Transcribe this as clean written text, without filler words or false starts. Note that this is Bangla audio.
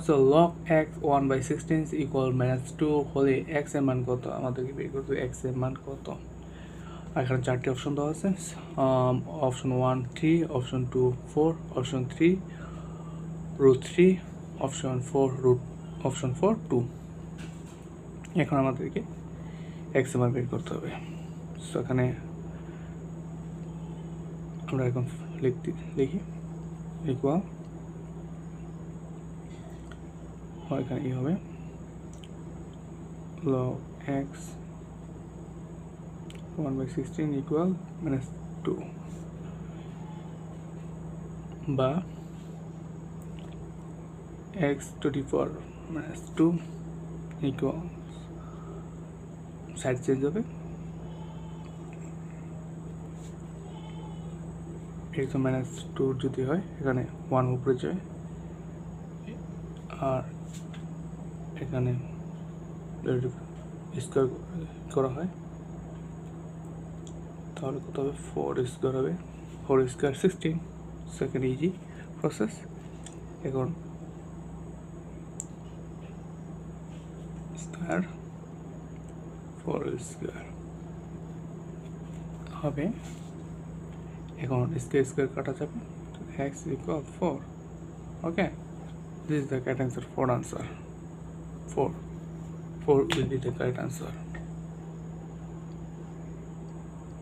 সো লগ এক্স 1/16 ইকুয়াল -2 হলে এক্স এর মান কত? আমাদেরকে বের করতে হবে এক্স এর মান কত। এখানে চারটি অপশন দেওয়া আছে, অপশন 1 3, অপশন 2 4, অপশন 3 √3, অপশন 4 2। এখন আমাদেরকে এক্স এর মান বের করতে হবে। সো এখানে আমরা এখন লিখি ইকুয়াল, এখানে ই হবে log x 1/16 ইকুয়াল -2 বা x to the power -2 equal, side change হবে, x -2 যদি হয় এখানে 1 উপরে যায় আর এখানে স্কোয়ার করা হয় তাহলে কত হবে 4 স্কোয়ার হবে, 4 স্কোয়ার 16। Second easy process. এখন স্কোয়ার 4 স্কোয়ার হবে, এখন স্কোয়ার স্কোয়ার কাটা যাবে, x equal 4। Okay, this is the correct answer, 4 answer, 4 will be the correct answer.